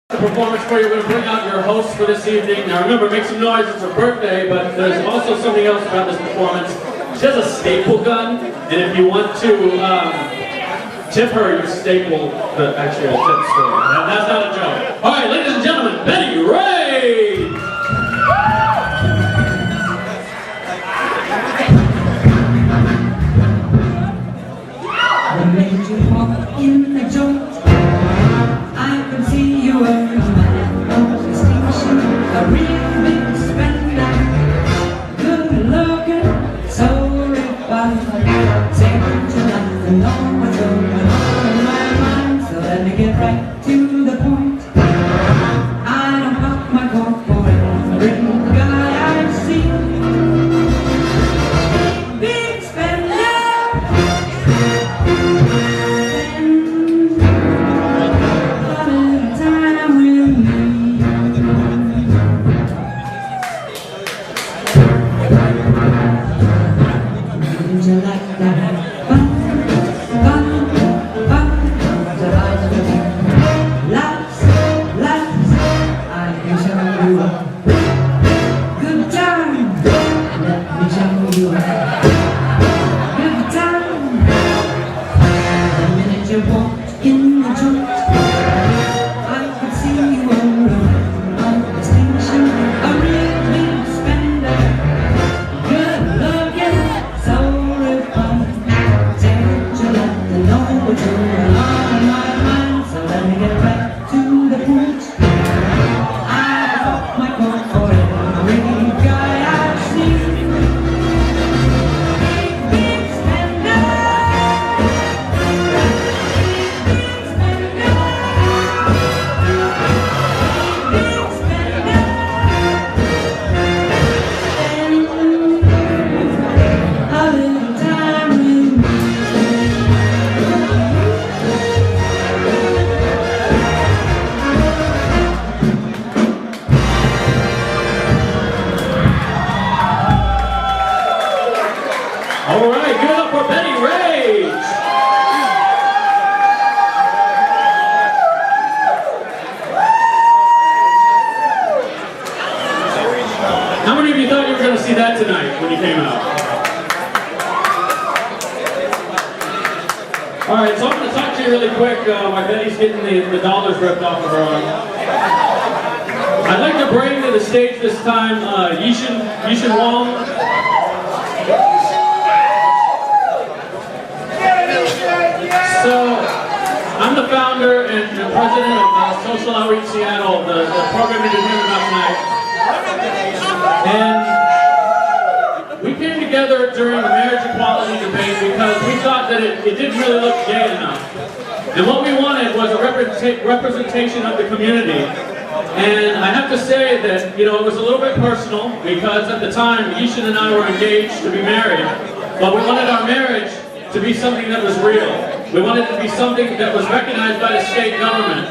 Performance for you. We're going to bring out your host for this evening. Now remember, make some noise, it's her birthday, but there's also something else about this performance. She has a staple gun, and if you want to tip her, you staple the actual tip store. That's not a joke. Alright, ladies and gentlemen, Betty Ray! I made you walk in the joint. I could see you were a man of distinction, a real big spender, good looking, so refined. Second to nothing, know what's going on in my mind, so let me get right to the point. I don't pop my cork for every guy I see. Big spender. In the joint, I could see you were a man of distinction, a real big spender, good looking, so refined. Said you like to know what's going on in my mind, so let me get right to the point. I pop my cork for every guy I see. Big spender. All right, give it up for Betty Ray. How many of you thought you were going to see that tonight when you came out? All right, so I'm going to talk to you really quick while Betty's getting the dollars ripped off of her arm. I'd like to bring to the stage this time Shawn. So, I'm the founder and president of Social Outreach Seattle, the program you've been hearing about tonight. And we came together during the marriage equality debate because we thought that it didn't really look gay enough. And what we wanted was a representation of the community. And I have to say that, it was a little bit personal because at the time, Shawn and I were engaged to be married, but we wanted our marriage to be something that was real. We wanted it to be something that was recognized by the state government.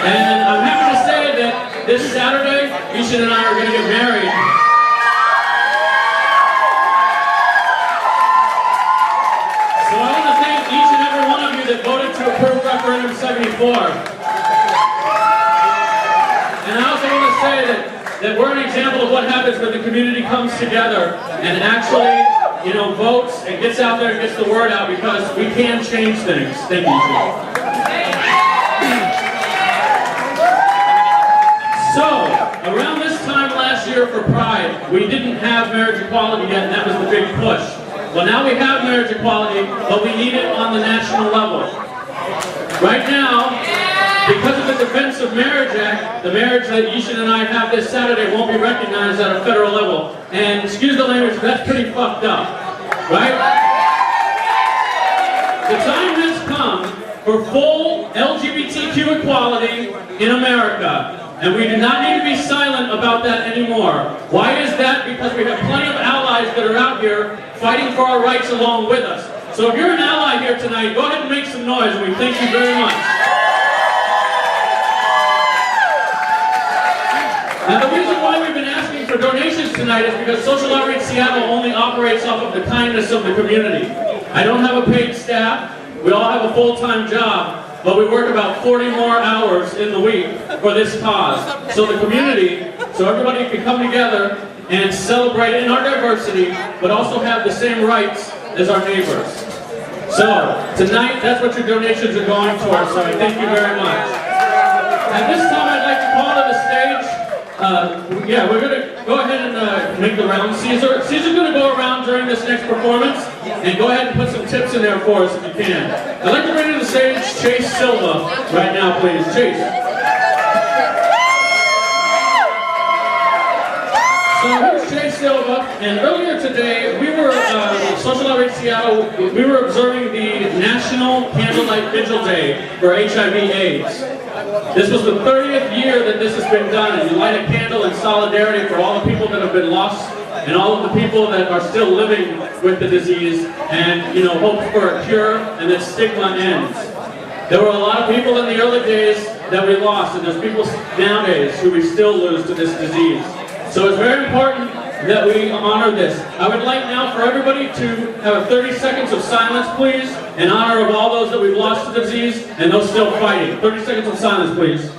And I'm happy to say that this Saturday, Shawn and I are going to get married. So I want to thank each and every one of you that voted to approve Referendum 74. And I also want to say that we're an example of what happens when the community comes together and actually votes and gets out there and gets the word out, because we can change things. Thank you. So, around this time last year for Pride, we didn't have marriage equality yet, and that was the big push. Well, now we have marriage equality, but we need it on the national level. Right now, because of the Defense of Marriage Act, the marriage that Shawn and I have this Saturday won't be recognized at a federal level. And excuse the language, that's pretty fucked up, right? The time has come for full LGBTQ equality in America. And we do not need to be silent about that anymore. Why is that? Because we have plenty of allies that are out here fighting for our rights along with us. So if you're an ally here tonight, go ahead and make some noise, and we thank you very much. Now, the reason why we've been asking for donations tonight is because Social Outreach Seattle only operates off of the kindness of the community. I don't have a paid staff. We all have a full-time job, but we work about 40 more hours in the week. for this cause. So the community, so everybody can come together and celebrate in our diversity, but also have the same rights as our neighbors. So tonight, that's what your donations are going towards, so I thank you very much. At this time, I'd like to call to the stage, we're going to go ahead and make the round. Caesar's going to go around during this next performance, and go ahead and put some tips in there for us if you can. I'd like to bring to the stage Chase Silva right now, please. Chase. So here's Chase Silva, and earlier today, we were, Social Outreach Seattle, we were observing the National Candlelight Vigil Day for HIV/AIDS. This was the 30th year that this has been done, and you light a candle in solidarity for all the people that have been lost, and all of the people that are still living with the disease, and hope for a cure, and that stigma ends. There were a lot of people in the early days that we lost, and there's people nowadays who we still lose to this disease. So it's very important that we honor this. I would like now for everybody to have 30 seconds of silence, please, in honor of all those that we've lost to the disease and those still fighting. 30 seconds of silence, please.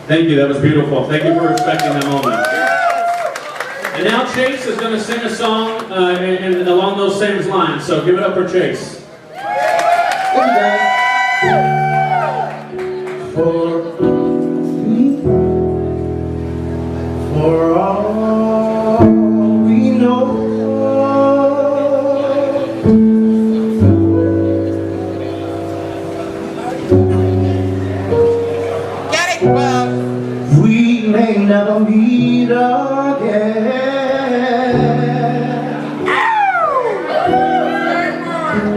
Thank you, that was beautiful. Thank you for respecting that moment. And now Chase is going to sing a song along those same lines, so give it up for Chase. For all we know, we may never meet again.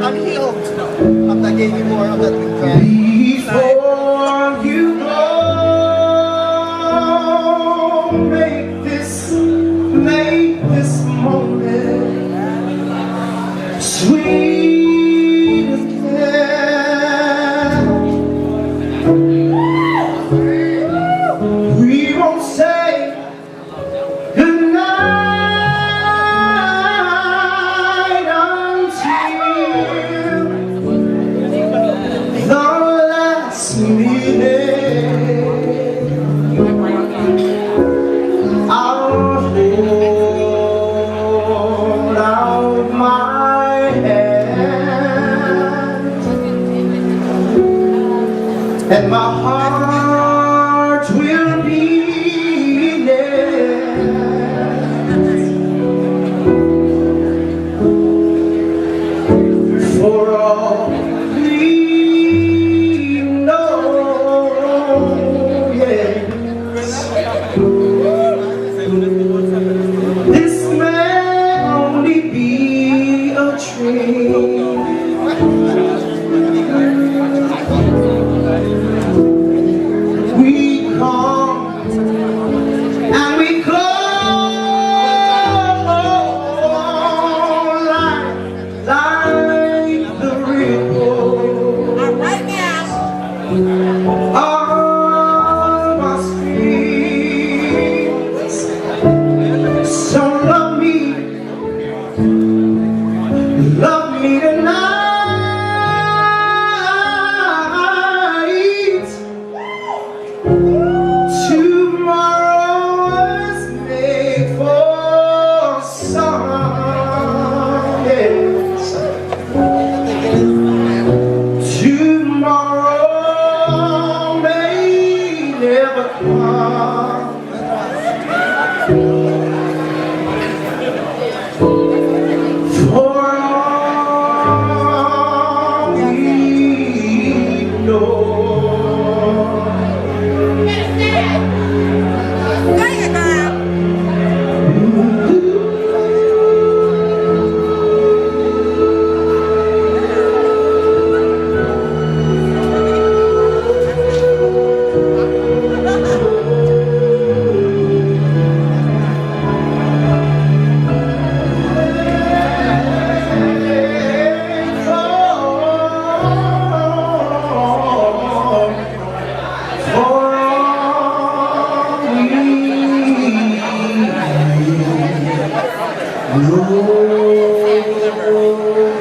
I'm healed. I gave you more of that cry. Before you go, make this moment sweet as can. We won't say goodnight until the last minute. I'll hold out my hand, and my heart will beat for all we know. Yes, this may only be a dream. We come and we go like the ripple Right now. of my streams. So love me tonight.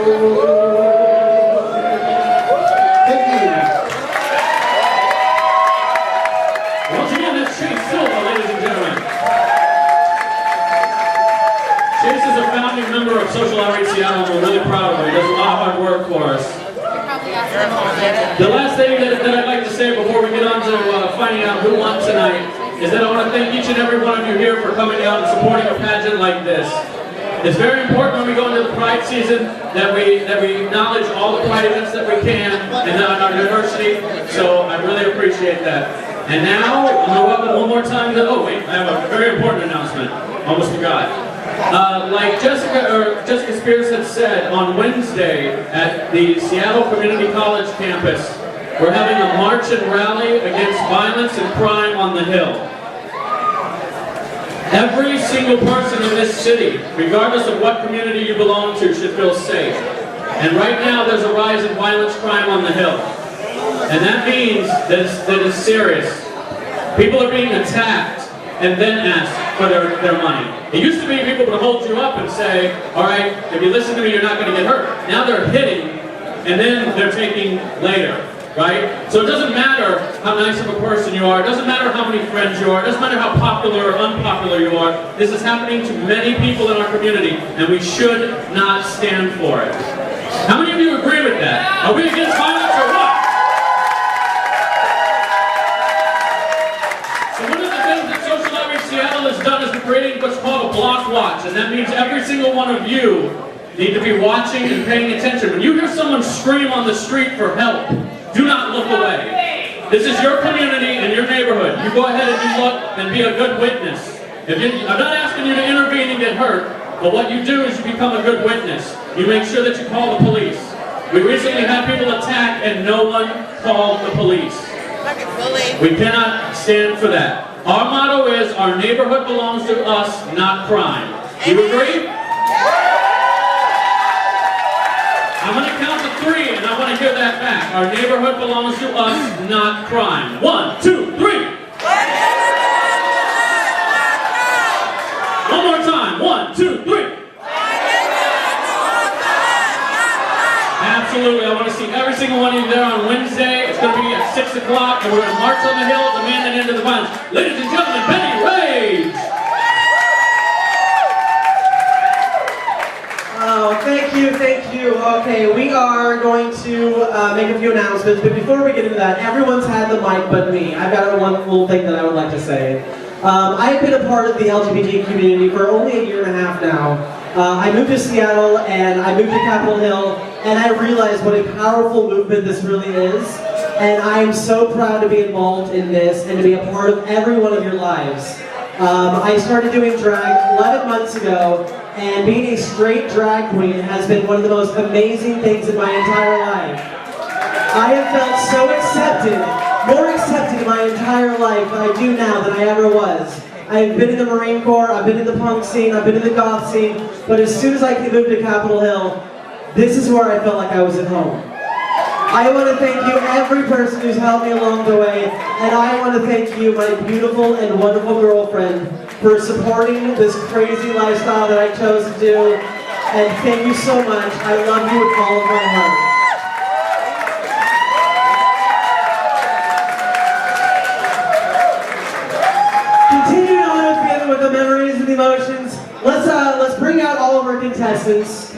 Thank you. Once again, that's Silva, ladies and gentlemen. Chase is a founding member of Social Outreach Seattle, and we're really proud of him. He does a lot of hard work for us. The last thing that I'd like to say before we get on to finding out who won tonight is that I want to thank each and every one of you here for coming out and supporting a pageant like this. It's very important when we go into the Pride season that we acknowledge all the Pride events that we can in our university, so I really appreciate that. And now, I'm going to welcome one more time to, oh wait, I have a very important announcement. Almost forgot. Like Jessica Spears had said, on Wednesday at the Seattle Community College campus, we're having a march and rally against violence and crime on the Hill. Every single person in this city, regardless of what community you belong to, should feel safe. And right now there's a rise in violence crime on the Hill. And that means that it's serious. People are being attacked and then asked for their money. It used to be people would hold you up and say, all right, if you listen to me, you're not going to get hurt. Now they're hitting, and then they're taking later, right? So it doesn't matter how nice of a person you are. It doesn't matter how many friends you are. It doesn't matter how popular or unpopular you are. This is happening to many people in our community, and we should not stand for it. How many of you agree with that? Are we against violence or what? Seattle has done is creating what's called a block watch, and that means every single one of you need to be watching and paying attention. When you hear someone scream on the street for help, do not look away. This is your community and your neighborhood. You go ahead and you look and be a good witness. I'm not asking you to intervene and get hurt, but what you do is you become a good witness. You make sure that you call the police. We recently had people attacked and no one called the police. We cannot stand for that. Our motto is, our neighborhood belongs to us, not crime. Do you agree? I'm going to count to 3 and I want to hear that back. Our neighborhood belongs to us, not crime. 1, 2, 3. One more time. 1, 2, 3. Absolutely. I want to see every single one of you there on Wednesday. It's going to be at 6 o'clock, and we're going to march on the Hill, demand an end to the violence. Ladies and gentlemen, Betty Rage! Oh, thank you, thank you. Okay, we are going to make a few announcements, but before we get into that, everyone's had the mic but me. I've got one little thing that I would like to say. I've been a part of the LGBT community for only a year and a half now. I moved to Seattle and I moved to Capitol Hill, and I realized what a powerful movement this really is. And I am so proud to be involved in this and to be a part of every one of your lives. I started doing drag 11 months ago, and being a straight drag queen has been one of the most amazing things in my entire life. I have felt so accepted, more accepted in my entire life than I do now than I ever was. I've been in the Marine Corps, I've been in the punk scene, I've been in the goth scene, but as soon as I moved to Capitol Hill, this is where I felt like I was at home. I want to thank you, every person who's helped me along the way, and I want to thank you, my beautiful and wonderful girlfriend, for supporting this crazy lifestyle that I chose to do, and thank you so much. I love you with all of my heart. Continuing on with the memories and the emotions, let's bring out all of our contestants.